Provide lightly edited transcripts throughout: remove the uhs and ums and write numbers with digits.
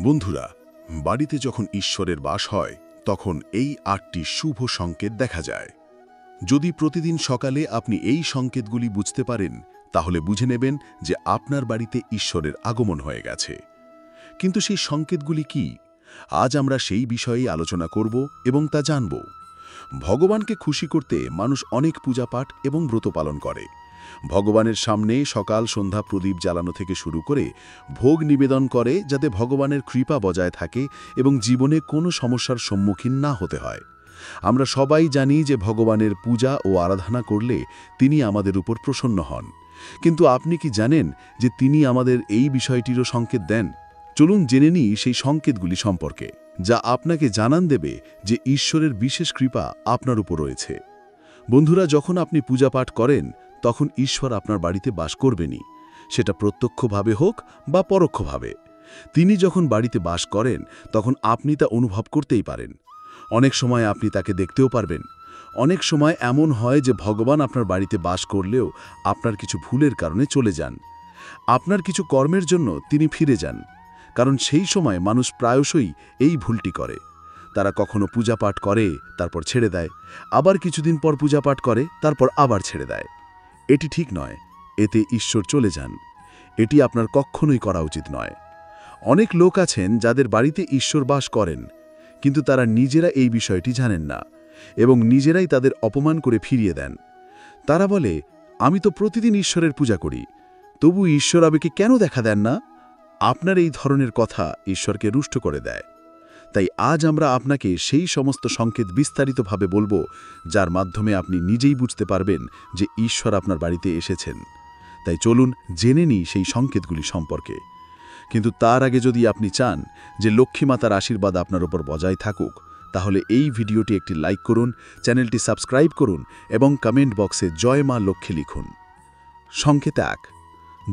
বন্ধুরা, বাড়িতে যখন ঈশ্বরের বাস হয় তখন এই ৮টি শুভ সংকেত দেখা যায়। যদি প্রতিদিন সকালে আপনি এই সংকেতগুলি বুঝতে পারেন, তাহলে বুঝে নেবেন যে আপনার বাড়িতে ঈশ্বরের আগমন হয়ে গেছে। কিন্তু সেই সংকেতগুলি কি? আজ আমরা সেই বিষয়েই আলোচনা করব এবং তা জানব। ভগবানকে খুশি করতে মানুষ অনেক পূজাপাঠ এবং ব্রত পালন করে। ভগবানের সামনে সকাল সন্ধ্যা প্রদীপ জ্বালানো থেকে শুরু করে ভোগ নিবেদন করে, যাতে ভগবানের কৃপা বজায় থাকে এবং জীবনে কোনো সমস্যার সম্মুখীন না হতে হয়। আমরা সবাই জানি যে ভগবানের পূজা ও আরাধনা করলে তিনি আমাদের উপর প্রসন্ন হন। কিন্তু আপনি কি জানেন যে তিনি আমাদের এই বিষয়টিরও সংকেত দেন? চলুন জেনে নিই সেই সংকেতগুলি সম্পর্কে, যা আপনাকে জানান দেবে যে ঈশ্বরের বিশেষ কৃপা আপনার উপর রয়েছে। বন্ধুরা, যখন আপনি পূজাপাঠ করেন তখন ঈশ্বর আপনার বাড়িতে বাস করবেনই, সেটা প্রত্যক্ষভাবে হোক বা পরোক্ষভাবে। তিনি যখন বাড়িতে বাস করেন তখন আপনি তা অনুভব করতেই পারেন। অনেক সময় আপনি তাকে দেখতেও পারবেন। অনেক সময় এমন হয় যে ভগবান আপনার বাড়িতে বাস করলেও আপনার কিছু ভুলের কারণে চলে যান। আপনার কিছু কর্মের জন্য তিনি ফিরে যান। কারণ সেই সময় মানুষ প্রায়শই এই ভুলটি করে। তারা কখনো পূজাপাঠ করে, তারপর ছেড়ে দেয়, আবার কিছুদিন পর পূজাপাঠ করে, তারপর আবার ছেড়ে দেয়। এটি ঠিক নয়। এতে ঈশ্বর চলে যান। এটি আপনার কখনোই করা উচিত নয়। অনেক লোক আছেন যাদের বাড়িতে ঈশ্বর বাস করেন, কিন্তু তারা নিজেরা এই বিষয়টি জানেন না এবং নিজেরাই তাদের অপমান করে ফিরিয়ে দেন। তারা বলে, আমি তো প্রতিদিন ঈশ্বরের পূজা করি, তবু ঈশ্বর আমাকে কেন দেখা দেন না? আপনার এই ধরনের কথা ঈশ্বরকে রুষ্ট করে দেয়। তাই আজ আমরা আপনাকে সেই সমস্ত সংকেত বিস্তারিতভাবে বলবো, যার মাধ্যমে আপনি নিজেই বুঝতে পারবেন যে ঈশ্বর আপনার বাড়িতে এসেছেন। তাই চলুন জেনে নিই সেই সংকেতগুলি সম্পর্কে। কিন্তু তার আগে যদি আপনি চান যে লক্ষ্মী মাতার আশীর্বাদ আপনার উপর বজায় থাকুক, তাহলে এই ভিডিওটি একটি লাইক করুন, চ্যানেলটি সাবস্ক্রাইব করুন এবং কমেন্ট বক্সে জয় মা লক্ষ্মী লিখুন। সংকেত ১।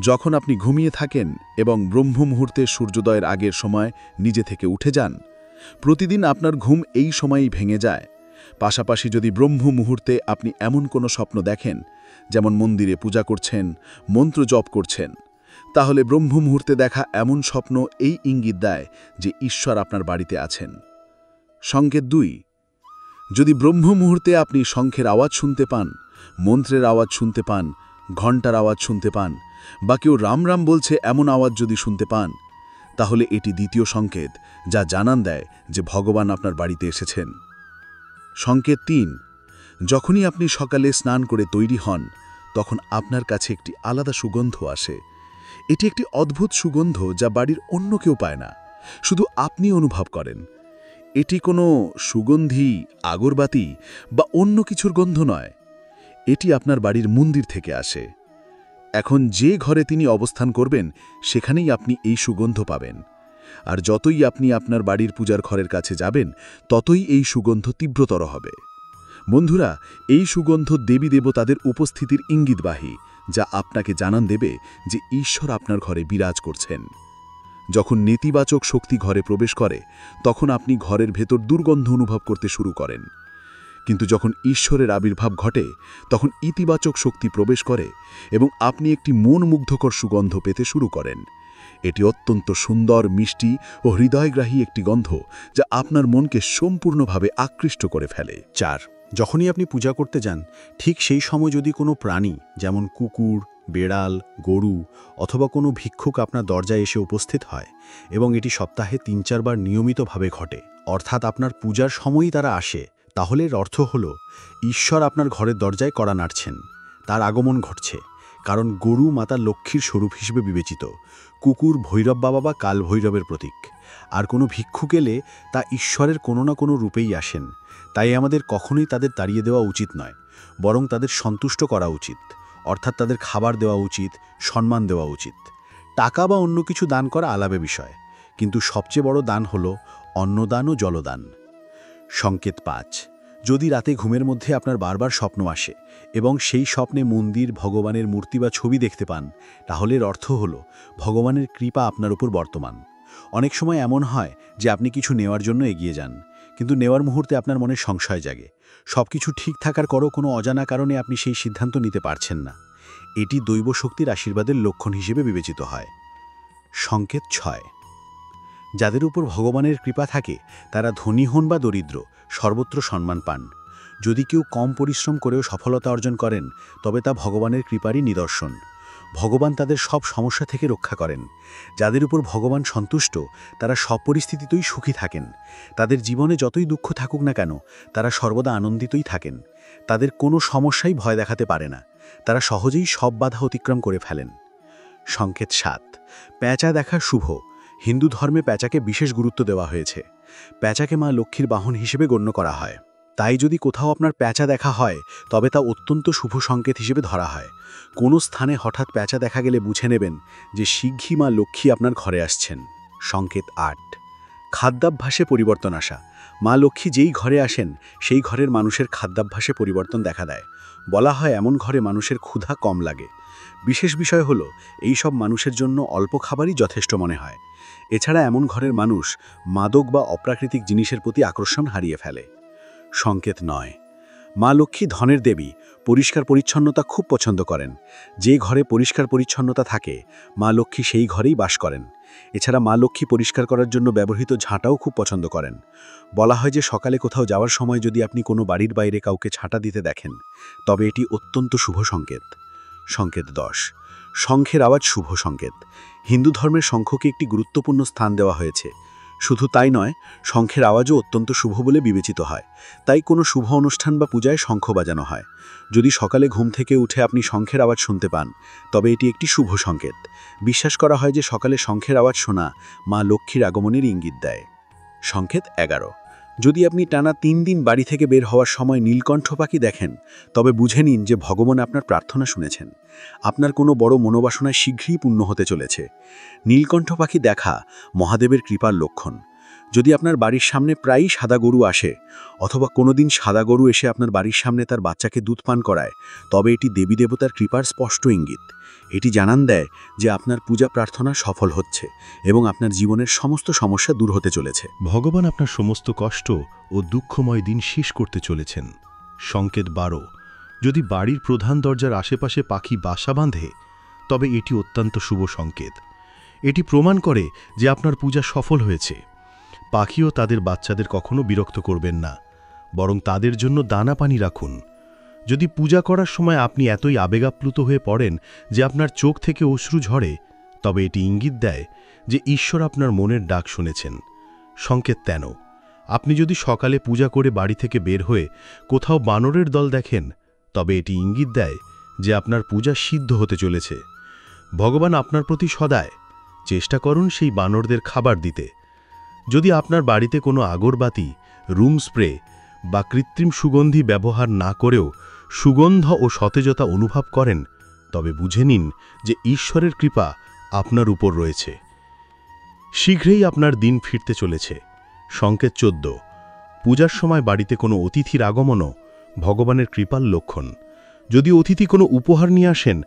যখন আপনি ঘুমিয়ে থাকেন এবং ব্রহ্ম মুহূর্তে সূর্যোদয়ের আগের সময় নিজে থেকে উঠে যান। প্রতিদিন আপনার ঘুম এই সময়েই ভেঙে যায়। পাশাপাশি যদি ব্রহ্ম মুহূর্তে আপনি এমন কোনো স্বপ্ন দেখেন, যেমন মন্দিরে পূজা করছেন, মন্ত্র জপ করছেন, তাহলে ব্রহ্ম মুহূর্তে দেখা এমন স্বপ্ন এই ইঙ্গিত দেয় যে ঈশ্বর আপনার বাড়িতে আছেন। সংকেত ২। যদি ব্রহ্ম মুহূর্তে আপনি শঙ্খের আওয়াজ শুনতে পান, মন্ত্রের আওয়াজ শুনতে পান, ঘণ্টার আওয়াজ শুনতে পান, বা কেউ রাম রাম বলছে এমন আওয়াজ যদি শুনতে পান, তাহলে এটি দ্বিতীয় সংকেত, যা জানান দেয় যে ভগবান আপনার বাড়িতে এসেছেন। সংকেত ৩। যখনই আপনি সকালে স্নান করে তৈরি হন, তখন আপনার কাছে একটি আলাদা সুগন্ধ আসে। এটি একটি অদ্ভুত সুগন্ধ যা বাড়ির অন্য কেউ পায় না, শুধু আপনি অনুভব করেন। এটি কোনো সুগন্ধি, আগরবাতি বা অন্য কিছুর গন্ধ নয়। এটি আপনার বাড়ির মন্দির থেকে আসে। এখন যে ঘরে তিনি অবস্থান করবেন, সেখানেই আপনি এই সুগন্ধ পাবেন। আর যতই আপনি আপনার বাড়ির পূজার ঘরের কাছে যাবেন, ততই এই সুগন্ধ তীব্রতর হবে। বন্ধুরা, এই সুগন্ধ দেবী দেবতাদের উপস্থিতির ইঙ্গিতবাহী, যা আপনাকে জানান দেবে যে ঈশ্বর আপনার ঘরে বিরাজ করছেন। যখন নেতিবাচক শক্তি ঘরে প্রবেশ করে, তখন আপনি ঘরের ভেতর দুর্গন্ধ অনুভব করতে শুরু করেন। কিন্তু যখন ঈশ্বরের আবির্ভাব ঘটে, তখন ইতিবাচক শক্তি প্রবেশ করে এবং আপনি একটি মন মুগ্ধকর সুগন্ধ পেতে শুরু করেন। এটি অত্যন্ত সুন্দর, মিষ্টি ও হৃদয়গ্রাহী একটি গন্ধ, যা আপনার মনকে সম্পূর্ণভাবে আকৃষ্ট করে ফেলে। ৪। যখনই আপনি পূজা করতে যান, ঠিক সেই সময় যদি কোনো প্রাণী, যেমন কুকুর, বেড়াল, গরু অথবা কোনো ভিক্ষুক আপনার দরজায় এসে উপস্থিত হয়, এবং এটি সপ্তাহে ৩-৪ বার নিয়মিতভাবে ঘটে, অর্থাৎ আপনার পূজার সময়ই তারা আসে, তাহলে এর অর্থ হল ঈশ্বর আপনার ঘরের দরজায় কড়া নাড়ছেন। তার আগমন ঘটছে। কারণ গরু মাতা লক্ষ্মীর স্বরূপ হিসেবে বিবেচিত, কুকুর ভৈরব বাবা বা কাল ভৈরবের প্রতীক, আর কোনো ভিক্ষুক এলে তা ঈশ্বরের কোনো না কোনো রূপেই আসেন। তাই আমাদের কখনোই তাদের তাড়িয়ে দেওয়া উচিত নয়, বরং তাদের সন্তুষ্ট করা উচিত, অর্থাৎ তাদের খাবার দেওয়া উচিত, সম্মান দেওয়া উচিত। টাকা বা অন্য কিছু দান করা আলাদা বিষয়, কিন্তু সবচেয়ে বড় দান হল অন্নদান ও জলদান। সংকেত ৫। যদি রাতে ঘুমের মধ্যে আপনার বারবার স্বপ্ন আসে এবং সেই স্বপ্নে মন্দির, ভগবানের মূর্তি বা ছবি দেখতে পান, তাহলে এর অর্থ হল ভগবানের কৃপা আপনার উপর বর্তমান। অনেক সময় এমন হয় যে আপনি কিছু নেওয়ার জন্য এগিয়ে যান, কিন্তু নেওয়ার মুহূর্তে আপনার মনে সংশয় জাগে। সবকিছু ঠিক থাকার পরও কোনো অজানা কারণে আপনি সেই সিদ্ধান্ত নিতে পারছেন না। এটি দৈব শক্তির আশীর্বাদের লক্ষণ হিসেবে বিবেচিত হয়। সংকেত ৬। যাদের উপর ভগবানের কৃপা থাকে তারা ধনী হন বা দরিদ্র সর্বত্র সম্মান পান। যদি কেউ কম পরিশ্রম করেও সফলতা অর্জন করেন তবে তা ভগবানের কৃপারই নিদর্শন। ভগবান তাদের সব সমস্যা থেকে রক্ষা করেন। যাদের উপর ভগবান সন্তুষ্ট তারা সব পরিস্থিতিতেই সুখী থাকেন। তাদের জীবনে যতই দুঃখ থাকুক না কেন তারা সর্বদা আনন্দিতই থাকেন। তাদের কোনো সমস্যাই ভয় দেখাতে পারে না। তারা সহজেই সব বাধা অতিক্রম করে ফেলেন। সংকেত 7, প্যাঁচা দেখা শুভ। হিন্দু ধর্মে প্যাঁচাকে বিশেষ গুরুত্ব দেওয়া হয়েছে। প্যাঁচাকে মা লক্ষ্মীর বাহন হিসেবে গণ্য করা হয়। তাই যদি কোথাও আপনার প্যাঁচা দেখা হয় তবে তা অত্যন্ত শুভ সংকেত হিসেবে ধরা হয়। কোনো স্থানে হঠাৎ প্যাঁচা দেখা গেলে বুঝে নেবেন যে শীঘ্রই মা লক্ষ্মী আপনার ঘরে আসছেন। সংকেত 8, খাদ্যাভ্যাসে পরিবর্তন আসা। মা লক্ষ্মী যেই ঘরে আসেন সেই ঘরের মানুষের খাদ্যাভ্যাসে পরিবর্তন দেখা দেয়। বলা হয় এমন ঘরে মানুষের ক্ষুধা কম লাগে। বিশেষ বিষয় হলো এই সব মানুষের জন্য অল্প খাবারই যথেষ্ট মনে হয়। এছাড়া এমন ঘরের মানুষ মাদক বা অপ্রাকৃতিক জিনিসের প্রতি আকর্ষণ হারিয়ে ফেলে। সংকেত 9, মা লক্ষ্মী ধনের দেবী। পরিষ্কার পরিচ্ছন্নতা খুব পছন্দ করেন। যে ঘরে পরিষ্কার পরিচ্ছন্নতা থাকে মা লক্ষ্মী সেই ঘরেই বাস করেন। এছাড়া মা লক্ষ্মী পরিষ্কার করার জন্য ব্যবহৃত ঝাঁটাও খুব পছন্দ করেন। বলা হয় যে সকালে কোথাও যাওয়ার সময় যদি আপনি কোনো বাড়ির বাইরে কাউকে ঝাঁটা দিতে দেখেন তবে এটি অত্যন্ত শুভ সংকেত। সংকেত 10, শঙ্খের আওয়াজ শুভ সংকেত। হিন্দু ধর্মের শঙ্খকে একটি গুরুত্বপূর্ণ স্থান দেওয়া হয়েছে। শুধু তাই নয়, শঙ্খের আওয়াজও অত্যন্ত শুভ বলে বিবেচিত হয়। তাই কোনো শুভ অনুষ্ঠান বা পূজায় শঙ্খ বাজানো হয়। যদি সকালে ঘুম থেকে উঠে আপনি শঙ্খের আওয়াজ শুনতে পান তবে এটি একটি শুভ সংকেত। বিশ্বাস করা হয় যে সকালে শঙ্খের আওয়াজ শোনা মা লক্ষ্মীর আগমনের ইঙ্গিত দেয়। সংকেত 11, যদি আপনি টানা 3 দিন বাড়ি থেকে বের হওয়ার সময় নীলকণ্ঠ পাখি দেখেন তবে বুঝে নিন যে ভগবান আপনার প্রার্থনা শুনেছেন। আপনার কোনো বড় মনোবাসনায় শীঘ্রই পূর্ণ হতে চলেছে। নীলকণ্ঠ পাখি দেখা মহাদেবের কৃপার লক্ষণ। যদি আপনার বাড়ির সামনে প্রায়ই সাদা গরু আসে অথবা কোনোদিন সাদা গরু এসে আপনার বাড়ির সামনে তার বাচ্চাকে দুধ পান করায় তবে এটি দেবী দেবতার কৃপার স্পষ্ট ইঙ্গিত। এটি জানান দেয় যে আপনার পূজা প্রার্থনা সফল হচ্ছে এবং আপনার জীবনের সমস্ত সমস্যা দূর হতে চলেছে। ভগবান আপনার সমস্ত কষ্ট ও দুঃখময় দিন শেষ করতে চলেছেন। সংকেত 12, যদি বাড়ির প্রধান দরজার আশেপাশে পাখি বাসা বাঁধে তবে এটি অত্যন্ত শুভ সংকেত। এটি প্রমাণ করে যে আপনার পূজা সফল হয়েছে। পাখিও তাদের বাচ্চাদের কখনো বিরক্ত করবেন না, বরং তাদের জন্য দানা পানি রাখুন। যদি পূজা করার সময় আপনি এতই আবেগাপ্লুত হয়ে পড়েন যে আপনার চোখ থেকে অশ্রু ঝরে তবে এটি ইঙ্গিত দেয় যে ঈশ্বর আপনার মনের ডাক শুনেছেন। সংকেত 13, আপনি যদি সকালে পূজা করে বাড়ি থেকে বের হয়ে কোথাও বানরের দল দেখেন তবে এটি ইঙ্গিত দেয় যে আপনার পূজা সিদ্ধ হতে চলেছে। ভগবান আপনার প্রতি সদায়। চেষ্টা করুন সেই বানরদের খাবার দিতে। যদি আপনার বাড়িতে কোনো আগরবাতি, রুম স্প্রে বা কৃত্রিম সুগন্ধি ব্যবহার না করেও সুগন্ধ ও সতেজতা অনুভব করেন তবে বুঝে নিন যে ঈশ্বরের কৃপা আপনার উপর রয়েছে। শীঘ্রই আপনার দিন ফিরতে চলেছে। সংকেত 14, পূজার সময় বাড়িতে কোনো অতিথির আগমনও ভগবানের কৃপার লক্ষণ। যদি অতিথি কোনো উপহার নিয়ে আসেন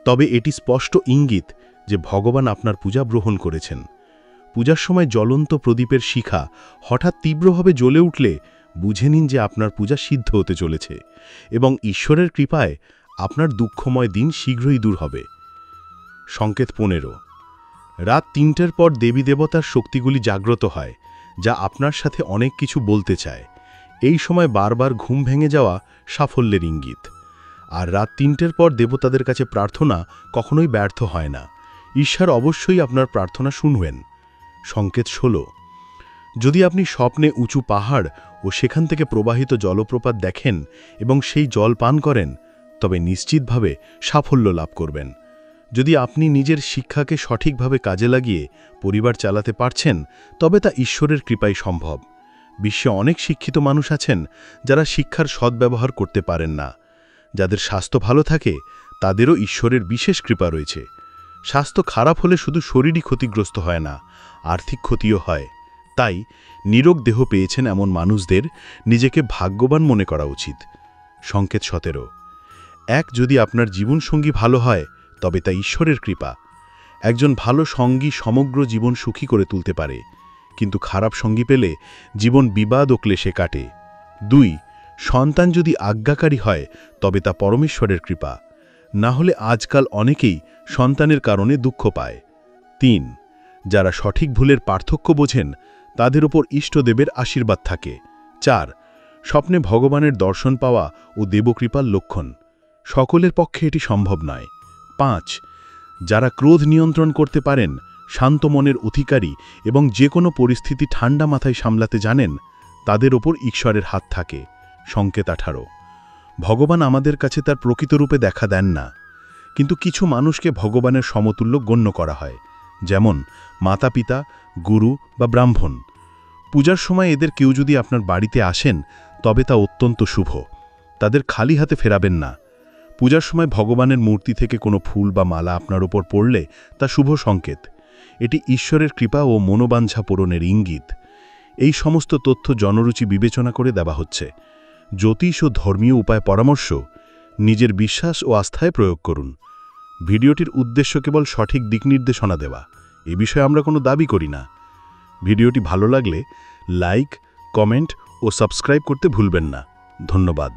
তবে এটি স্পষ্ট ইঙ্গিত যে ভগবান আপনার পূজা গ্রহণ করেছেন। পূজার সময় জ্বলন্ত প্রদীপের শিখা হঠাৎ তীব্রভাবে জ্বলে উঠলে বুঝে নিন যে আপনার পূজা সিদ্ধ হতে চলেছে এবং ঈশ্বরের কৃপায় আপনার দুঃখময় দিন শীঘ্রই দূর হবে। সংকেত 15, রাত 3টের পর দেবী দেবতার শক্তিগুলি জাগ্রত হয়, যা আপনার সাথে অনেক কিছু বলতে চায়। এই সময় বারবার ঘুম ভেঙে যাওয়া সাফল্যের ইঙ্গিত। আর রাত 3টের পর দেবতাদের কাছে প্রার্থনা কখনোই ব্যর্থ হয় না। ঈশ্বর অবশ্যই আপনার প্রার্থনা শুনবেন। সংকেত 16, যদি আপনি স্বপ্নে উঁচু পাহাড় ও সেখান থেকে প্রবাহিত জলপ্রপাত দেখেন এবং সেই জল পান করেন তবে নিশ্চিতভাবে সাফল্য লাভ করবেন। যদি আপনি নিজের শিক্ষাকে সঠিকভাবে কাজে লাগিয়ে পরিবার চালাতে পারছেন তবে তা ঈশ্বরের কৃপাই সম্ভব। বিশ্বে অনেক শিক্ষিত মানুষ আছেন যারা শিক্ষার সদ্ব্যবহার করতে পারেন না। যাদের স্বাস্থ্য ভালো থাকে তাদেরও ঈশ্বরের বিশেষ কৃপা রয়েছে। স্বাস্থ্য খারাপ হলে শুধু শরীরই ক্ষতিগ্রস্ত হয় না, আর্থিক ক্ষতিও হয়। তাই নিরোগ দেহ পেয়েছেন এমন মানুষদের নিজেকে ভাগ্যবান মনে করা উচিত। সংকেত 17, যদি আপনার জীবনসঙ্গী ভালো হয় তবে তা ঈশ্বরের কৃপা। একজন ভালো সঙ্গী সমগ্র জীবন সুখী করে তুলতে পারে, কিন্তু খারাপ সঙ্গী পেলে জীবন বিবাদ ও ক্লেশে কাটে। 2, সন্তান যদি আজ্ঞাকারী হয় তবে তা পরমেশ্বরের কৃপা। না হলে আজকাল অনেকেই সন্তানের কারণে দুঃখ পায়। 3, যারা সঠিক ভুলের পার্থক্য বোঝেন তাদের ওপর ইষ্টদেবের আশীর্বাদ থাকে। 4. স্বপ্নে ভগবানের দর্শন পাওয়া ও দেবকৃপার লক্ষণ। সকলের পক্ষে এটি সম্ভব নয়। 5. যারা ক্রোধ নিয়ন্ত্রণ করতে পারেন, শান্ত মনের অধিকারী এবং যে কোনো পরিস্থিতি ঠান্ডা মাথায় সামলাতে জানেন, তাদের ওপর ঈশ্বরের হাত থাকে। সংকেত 18. ভগবান আমাদের কাছে তার প্রকৃত রূপে দেখা দেন না, কিন্তু কিছু মানুষকে ভগবানের সমতুল্য গণ্য করা হয়, যেমন মাতা পিতা, গুরু বা ব্রাহ্মণ। পূজার সময় এদের কেউ যদি আপনার বাড়িতে আসেন, তবে তা অত্যন্ত শুভ। তাদের খালি হাতে ফেরাবেন না। পূজার সময় ভগবানের মূর্তি থেকে কোনো ফুল বা মালা আপনার ওপর পড়লে তা শুভ সংকেত। এটি ঈশ্বরের কৃপা ও মনোবাঞ্ছা পূরণের ইঙ্গিত। এই সমস্ত তথ্য জনরুচি বিবেচনা করে দেওয়া হচ্ছে। জ্যোতিষ ও ধর্মীয় উপায় পরামর্শ নিজের বিশ্বাস ও আস্থায় প্রয়োগ করুন। ভিডিওটির উদ্দেশ্য কেবল সঠিক দিক নির্দেশনা দেওয়া। এ বিষয়ে আমরা কোনো দাবি করি না। ভিডিওটি ভালো লাগলে লাইক, কমেন্ট ও সাবস্ক্রাইব করতে ভুলবেন না। ধন্যবাদ।